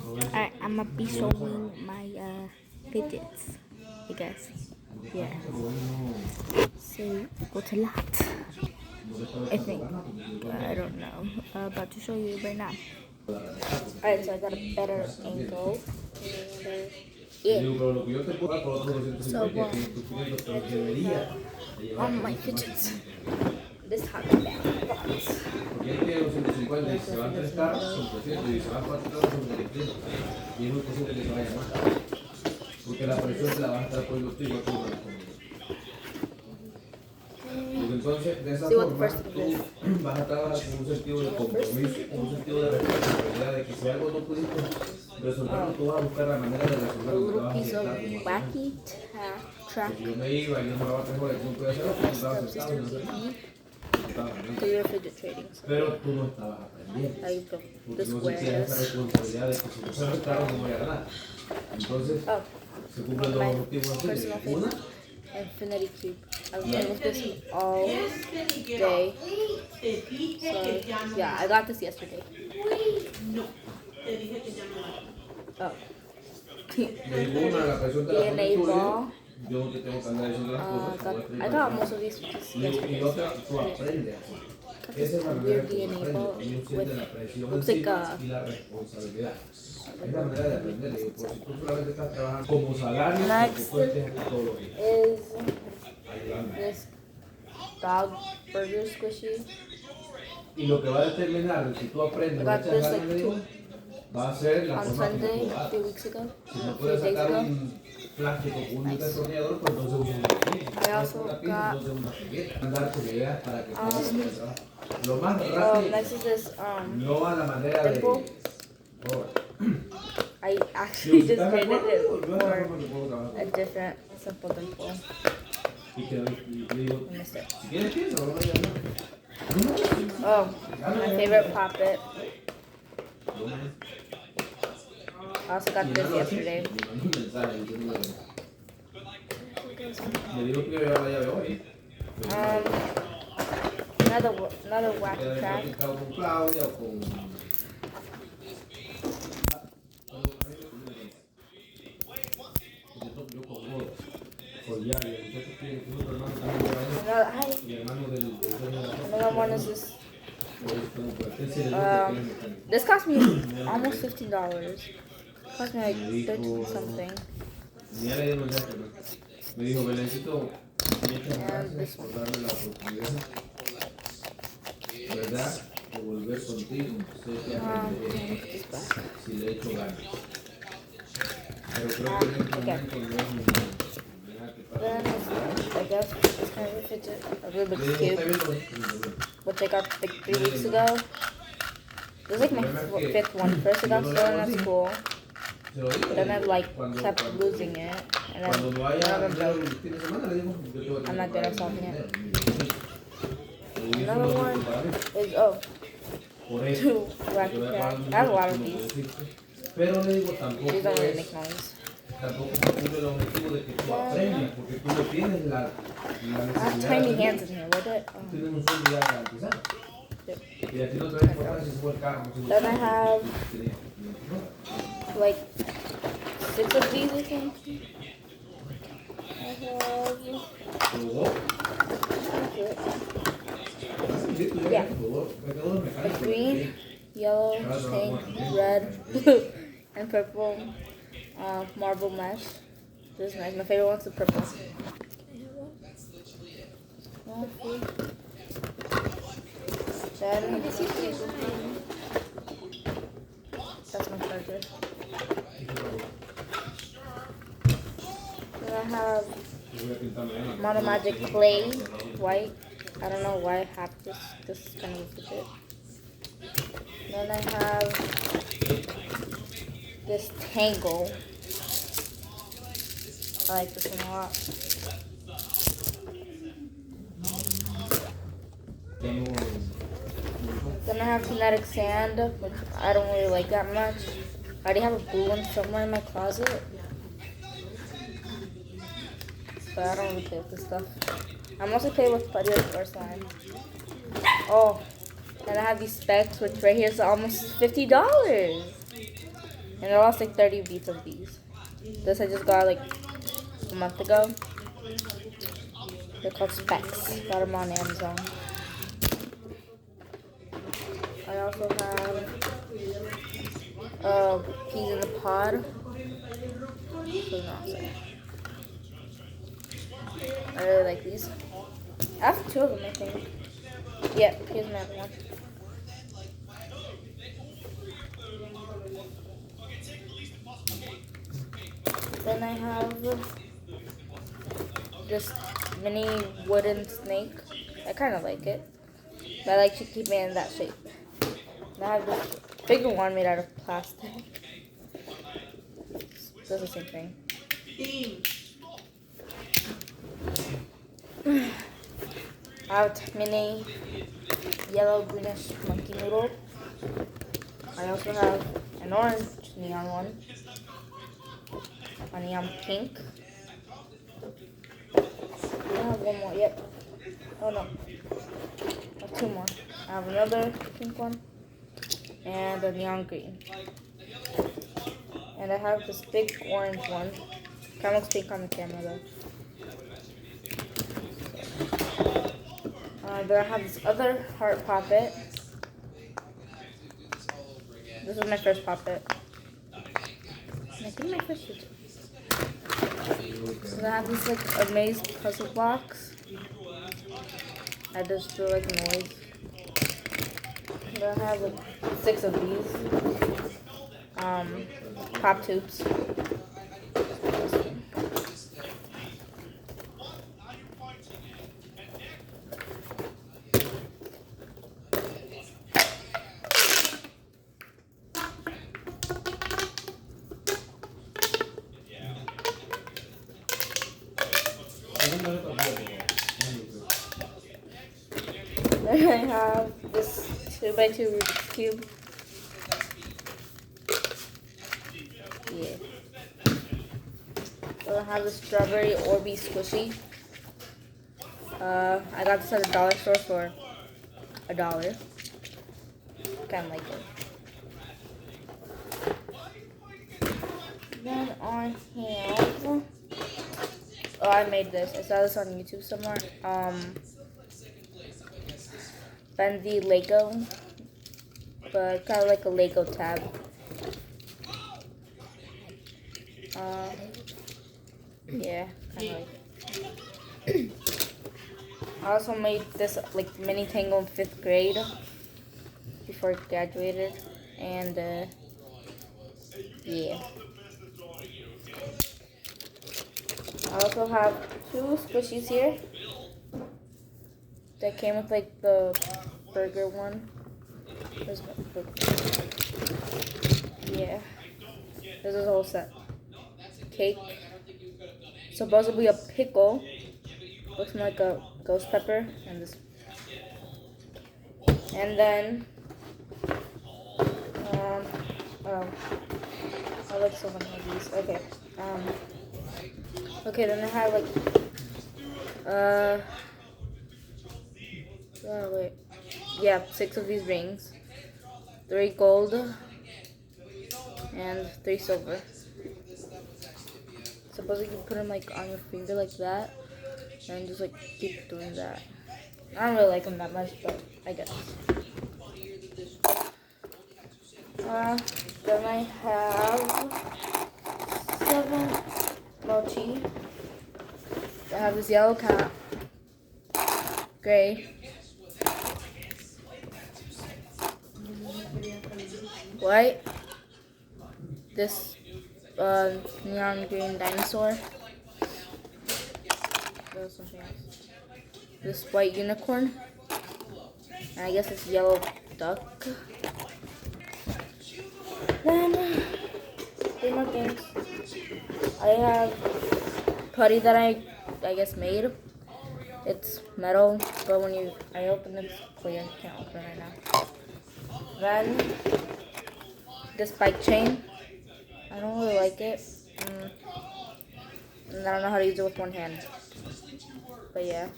Alright, I'm gonna be showing my fidgets, I guess. Yeah. So go to lot. I think. I don't know. About to show you right now. Alright, so I got a better angle. Yeah. So I do have my fidgets. This time down. Porque es que los 150 y se van 3 carros, son 300 y se van 4 carros, son 300. Y es muy posible que se vaya más. Porque la presión se la vas a estar poniendo tú y no tú no la pones. Porque entonces, de esa forma, tú vas a trabajar con un sentido de compromiso, con un sentido de responsabilidad, de que si algo no pudiste resolverlo, tú vas a buscar la manera de resolverlo. A little piece of wacky track. Si yo me iba y yo me daba 3 horas y tú no podías hacerlo, tú estabas sentado y no hacías nada. Fidget trading. So Pero tú no estabas aprendiendo. I built Porque the no sentías esa squares. responsabilidad de que si no se arreglaron no voy a ganar. Entonces, se cumplen dos My objetivos así. personal Una, favorite, Infinity Cube. I've been with this all day. So yeah, I got this yesterday. Oh. ninguna, la presión te la DNA pones tú. ball. Yo no te tengo que andar diciendo las cosas. I got most of these yesterday. Y otra, tú aprendes. Esa es la manera Weird que tú DNA aprendes. ball Uno siente with la presión looks like encima y la responsabilidad. Es la manera de aprender. Digo, pues, si tú solamente estás trabajando como salario, Next tú estés aquí todos los días. is Ayudando. this dog burger squishy. Y lo que va a determinar si tú aprendes o I got echas this ganas, like le digo, va a ser la on forma como Sunday tú lo a few hagas. weeks ago. Si no A few puedes days sacar ago. un plástico con un destornillador, pues entonces usa una pinza. I also Una pinza, got entonces una piqueta. Andar tus ideas para que puedas hacer el trabajo. Lo más rápido, next is this no a la manera de... dimple. Oh. I actually Si just estás de did acuerdo, it yo es la for forma que puedo trabajar. a different simple dimple. Y que y digo, I missed it. si quieres piensa, no me digas nada. Oh, my favorite poppet. I also got this yesterday. Me dijo que yo la llave hoy. Another wacky track. Con Claudia o con... Yo con vos. Con Yari, el muchacho que tu hermano también lleva ahí. Y hermano del dueño de la casa. Another one is this. Um, This cost me almost $15. Cost me like 13 something. Ya le di mensaje, ¿no? Me dijo, Belencito, muchas gracias por darme la oportunidad, ¿verdad? De volver contigo. Sé que aprenderé si le echo ganas. Pero creo que en este momento no es mi momento. Then I guess this kind of a fidget, a Rubik's Cube, which I got like 3 weeks ago. This is like my fifth one. First I got stolen at school, then I like kept losing it, and then one of them broke. I'm not good at solving it. Another one is two wacky cracks. I have a lot of these. These don't really make noise. Tampoco cumple el objetivo de que tú aprendas, porque tú no tienes la I have necesidad tiny de hands in here. Look at. tienes un sueldo ya garantizado. Y a ti no te va a importar si sube el carro. Then I have like 6 of these, I think. I have. Yeah. Like green, yellow, pink, red, blue, and purple. Marble mesh. This is nice. My favorite one's the purple. Then that's my charger. Then I have Mono Magic Clay white. I don't know why I have this kind of a fidget. Then I have this Tangle. I like this one a lot. Then I have Kinetic Sand, which I don't really like that much. I already have a blue one somewhere in my closet. But I don't really play with this stuff. I mostly play with Putty or Slime. Oh, and I have these specs, which right here is almost $50. And I lost like 30 beats of these. This I just got like a month ago. They're called Specs. Got them on Amazon. I also have peas in the pod. So awesome. I really like these. I have two of them, I think. Yeah, here's my other one. Then I have this mini wooden snake. I kind of like it. But I like to keep it in that shape. And I have this bigger one made out of plastic. Does the same thing. I have a mini yellow greenish monkey noodle. I also have an orange neon one. A neon pink. I have one more, yep. Oh no. I have two more. I have another pink one. And a neon green. And I have this big orange one. Kind of looks pink on the camera though. Then I have this other heart poppet. This is my first poppet. I think my first Fidget. So I have this like Amaze puzzle box. I just do like noise. Then I have like 6 of these. Pop tubes. Then I have this 2x2 Rubik's Cube. Yeah. Then I have the strawberry Orbeez squishy. I got this at the dollar store for $1. Kinda like it. Then I have, oh, I made this. I saw this on YouTube somewhere. Bendy Lego, but kind of like a Lego tab. Yeah, kind of like it. I also made this like mini Tango in 5th grade before I graduated, and yeah. I also have 2 squishies here that came with like the burger one. Where's my burger? Yeah. This is a whole set. Cake. Supposedly a pickle. Looks like a ghost pepper. And this. And then I like so many of these. Okay. Okay, then I have like wait. Yeah, 6 of these rings. 3 gold and 3 silver. Suppose you put them like on your finger like that and just like keep doing that. I don't really like them that much, but I guess. Then I have 7 mochi. I have this yellow cat, gray, white, this neon green dinosaur, there's something else, this white unicorn, and I guess it's yellow duck. Then 3 more things. I have putty that I guess made. It's metal, but when I open it, it's clear. Can't open it right now. Then this bike chain. I don't really like it. And I don't know how to use it with one hand. But yeah.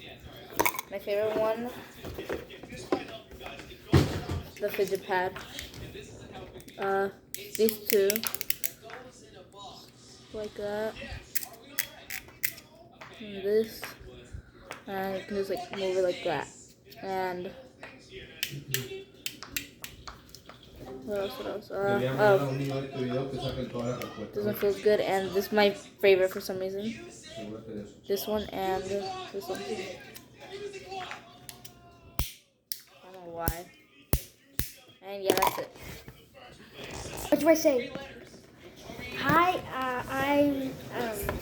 My favorite one, the fidget pad. These 2. like that. And this. And you can just like move it like that. And what else? This one feels good, and this is my favorite for some reason. This one and this one. I don't know why. And yeah, that's it. What do I say? Hi, I'm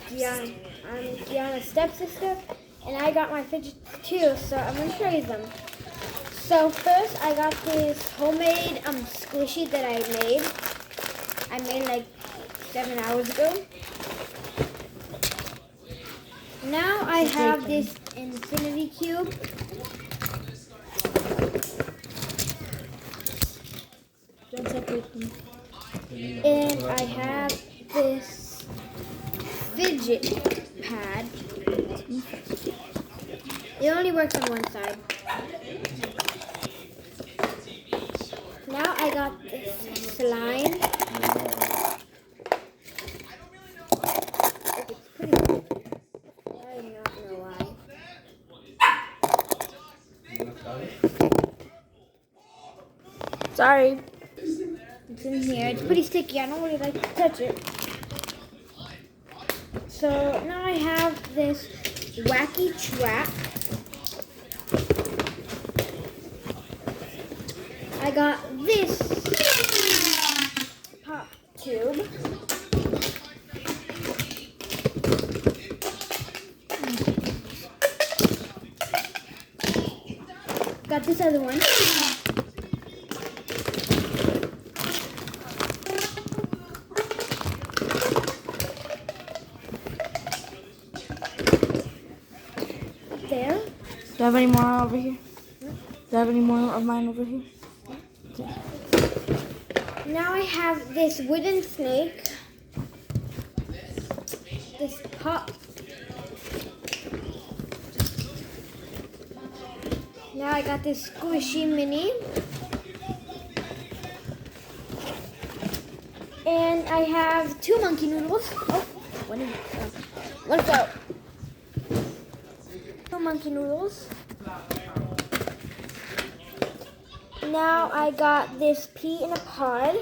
Gianna. I'm Gianna's stepsister, and I got my fidgets too, so I'm going to show you them. So first, I got this homemade squishy that I made like 7 hours ago. Now I have this infinity cube. Don't separate them. And I have this fidget pad. It only works on one side. Now I got this slime. It's pretty good. I do not know why. Sorry. It's in here. It's pretty sticky. I don't really like to touch it. So now I have this wacky trap. I got this pop tube. Got this other one. There. Do I have any more over here? Do I have any more of mine over here? Okay. Now I have this wooden snake. This pop. Now I got this squishy mini. And I have 2 monkey noodles. Oh, one fell. 2 monkey noodles. Now I got this pea in a pod.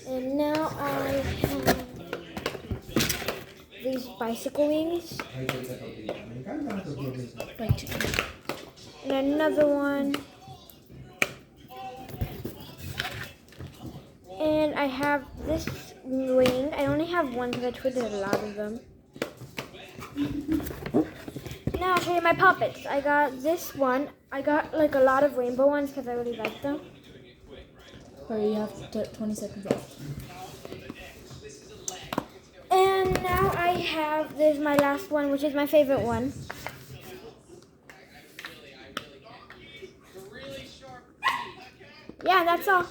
And now I have these bicycle wings. And another one. And I have this wing. I only have one because I twisted a lot of them. Now I'll show you my puppets. I got this one. I got like a lot of rainbow ones because I really like them. Sorry, you have 20 seconds left. And now I have, this is my last one, which is my favorite one. Yeah, that's all.